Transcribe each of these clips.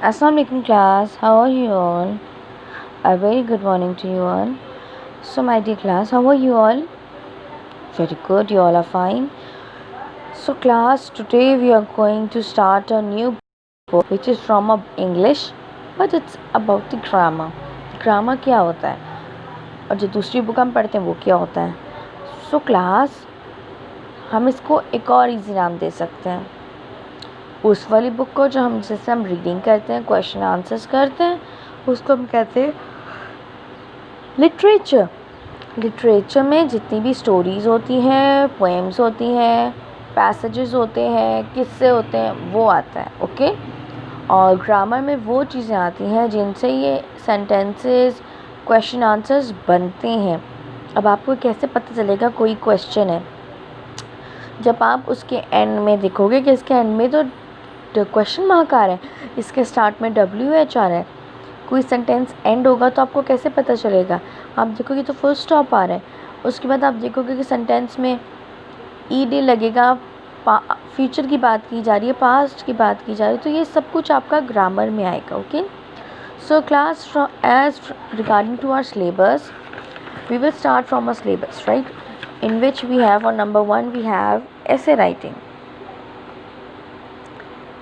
Assalamu alaikum class, how are you all? A very good morning to you all. So my dear class, how are you all? Very good, you all are fine. So class, today we are going to start a new book which is from English, but it's about the grammar. Grammar क्या होता है और जो दूसरी book हम पढ़ते हैं वो क्या होता है. So class, हम इसको एक और इजी नाम दे सकते हैं. उस वाली बुक को जो हम जिससे हम रीडिंग करते हैं, क्वेश्चन आंसर्स करते हैं, उसको हम कहते हैं लिटरेचर. लिटरेचर में जितनी भी स्टोरीज़ होती हैं, पोएम्स होती हैं, पैसेजेस होते हैं, किस्से होते हैं, वो आता है. ओके. और ग्रामर में वो चीज़ें आती हैं जिनसे ये सेंटेंसेस, क्वेश्चन आंसर्स बनते हैं. अब आपको कैसे पता चलेगा कोई क्वेश्चन है? जब आप उसके एंड में देखोगे कि इसके एंड में तो क्वेश्चन मार्क आ रहा है, इसके स्टार्ट में WH आ रहा है, कोई सेंटेंस एंड होगा तो आपको कैसे पता चलेगा? आप देखोगे तो फुल स्टॉप आ रहा है. उसके बाद आप देखोगे कि सेंटेंस में ED लगेगा, फ्यूचर की बात की जा रही है, पास्ट की बात की जा रही है, तो ये सब कुछ आपका ग्रामर में आएगा. Okay. So class, as regarding to our syllabus, we will start from a syllabus, right, in which we have on number 1 we have essay writing.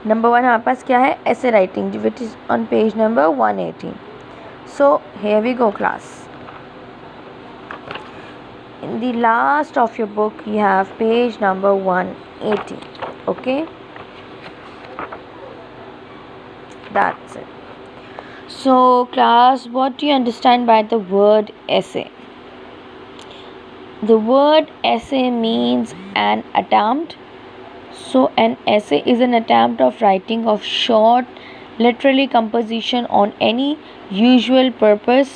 Number 1 हमारे पास क्या है? essay writing, which is on page number 180. So here we go class. In the last of your book you have page number 180. Okay, that's it. So class, what do you understand by the word essay? The word essay means an attempt. So an essay is an attempt of writing of short literary composition on any usual purpose.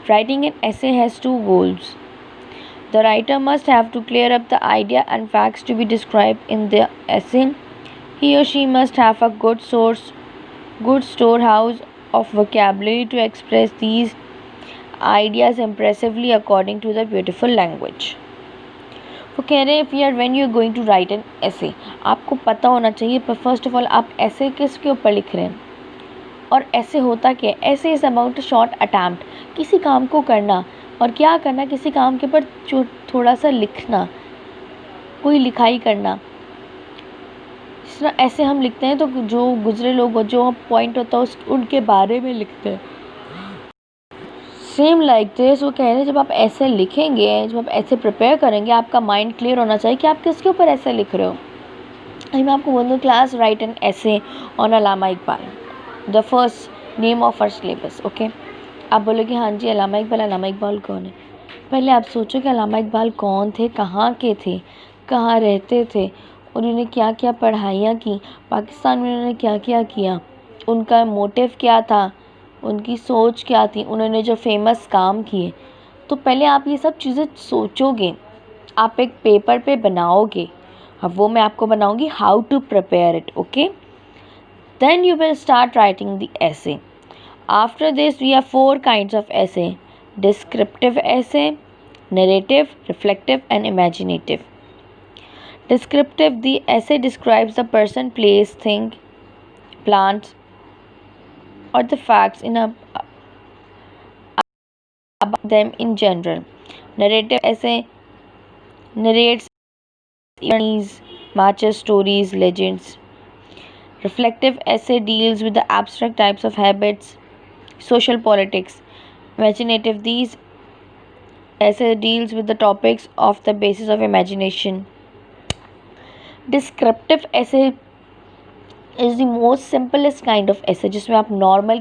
Writing an essay has two goals. The writer must have to clear up the idea and facts to be described in the essay. He or she must have a good storehouse of vocabulary to express these ideas impressively according to the beautiful language. वो कह रहे हैं when you are going to write an essay, आपको पता होना चाहिए पर first of all आप ऐसे किसके ऊपर लिख रहे हैं और ऐसे होता क्या है. ऐसे is about a short attempt, किसी काम को करना. और क्या करना? किसी काम के ऊपर थोड़ा सा लिखना, कोई लिखाई करना. जिस तरह ऐसे हम लिखते हैं तो जो गुजरे लोग, जो पॉइंट होता है उनके बारे में लिखते हैं. सेम लाइक दिस वो कह रहे हैं जब आप ऐसे लिखेंगे, जब आप ऐसे प्रिपेयर करेंगे, आपका माइंड क्लियर होना चाहिए कि आप किसके ऊपर ऐसे लिख रहे हो. मैं आपको बोल दूँ class, right an essay on Allama Iqbal, the first name of our syllabus. Okay. आप बोलोगे हाँ जी अल्लामा इकबाल कौन है? पहले आप सोचो कि अल्लामा इकबाल कौन थे, कहाँ के थे, कहाँ रहते थे, उन्होंने क्या क्या पढ़ाइयाँ की, पाकिस्तान में उन्होंने क्या क्या किया, उनका मोटिव क्या था, उनकी सोच क्या थी, उन्होंने जो फेमस काम किए. तो पहले आप ये सब चीज़ें सोचोगे, आप एक पेपर पे बनाओगे. अब वो मैं आपको बनाऊंगी how to prepare it. Okay. Then you will start writing the essay. After this we have 4 kinds of essay: descriptive essay, narrative, reflective and imaginative. Descriptive: the essay describes the person, place, thing, plants or the facts about them in general. Narrative essay narrates events, matches stories, legends. Reflective essay deals with the abstract types of habits, social politics. Imaginative: these essay deals with the topics of the basis of imagination. Descriptive essay is the most simplest kind of essay, जिसमें आप normal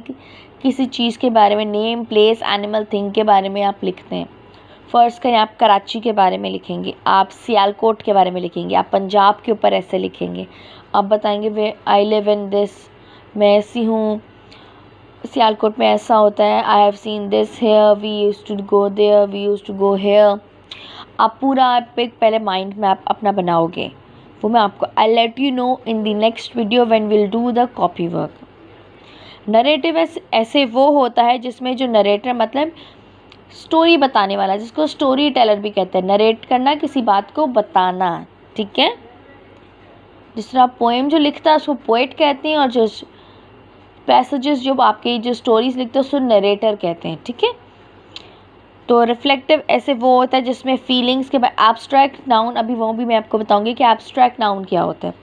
किसी चीज़ के बारे में, name, place, animal, thing के बारे में आप लिखते हैं. फ़र्स्ट करें, आप कराची के बारे में लिखेंगे, आप सियालकोट के बारे में लिखेंगे, आप पंजाब के ऊपर ऐसे लिखेंगे, आप बताएंगे वे आई लिव इन दिस, मैं ऐसी हूँ, सियालकोट में ऐसा होता है, I have seen this here, we used to go there, we used to go here. आप पूरा आप एक पहले माइंड मैप अपना बनाओगे. वो मैं आपको I let you know in the next video when will do the copy work. Narrative ऐसे वो होता है जिसमें जो नरेटर मतलब स्टोरी बताने वाला, जिसको स्टोरी टेलर भी कहते हैं. नरेट करना, किसी बात को बताना. ठीक है. जिस तरह पोएम जो लिखता है उसको पोएट कहते हैं और जो पैसेजेस जो आपके जो स्टोरीज लिखते हैं उसको नरेटर कहते हैं, ठीक है। तो रिफ्लेक्टिव ऐसे वो होता है जिसमें फीलिंग्स के बाद एब्स्ट्रैक्ट नाउन, अभी वो भी मैं आपको बताऊंगी कि एब्स्ट्रैक्ट नाउन क्या होता है।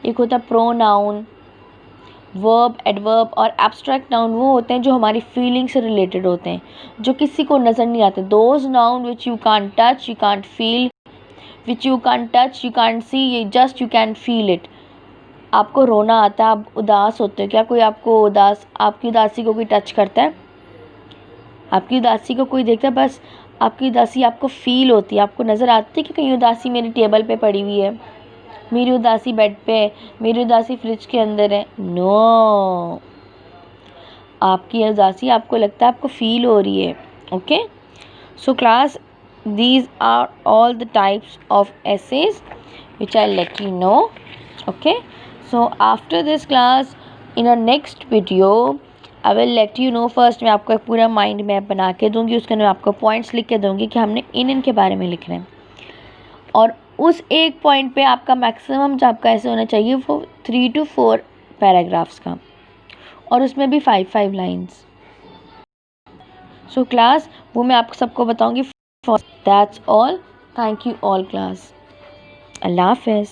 एक होता है प्रोनाउन, वर्ब, एडवर्ब, और एब्स्ट्रैक्ट नाउन वो होते हैं जो हमारी फीलिंग से रिलेटेड होते हैं, जो किसी को नज़र नहीं आते। Those noun which you can't touch, you can't feel, which you can't touch, you can't see, ये just you can feel it. आपको रोना आता है, आप उदास होते हो, क्या कोई आपको आपकी उदासी को कोई टच करता है? आपकी उदासी को कोई देखता है? बस आपकी उदासी आपको फील होती है, आपको नज़र आती है कि कहीं उदासी मेरी टेबल पे पड़ी हुई है, मेरी उदासी बेड पे है, मेरी उदासी फ्रिज के अंदर है। नो, आपकी उदासी आपको लगता है आपको फील हो रही है। Okay, so class, these are all the types of essays which I'll let you know. Okay, so after this class, in our next video I will let you know, first मैं आपको एक पूरा mind map बना के दूंगी, उसके अंदर आपको पॉइंट्स लिख के दूंगी कि हमने इन के बारे में लिखना है, और उस एक पॉइंट पे आपका मैक्सिमम जो आपका ऐसे होना चाहिए वो 3 to 4 पैराग्राफ्स का, और उसमें भी 5 लाइन्स। सो क्लास, वो मैं आपको सबको बताऊंगी। That's all. Thank you all class. Allah Hafiz.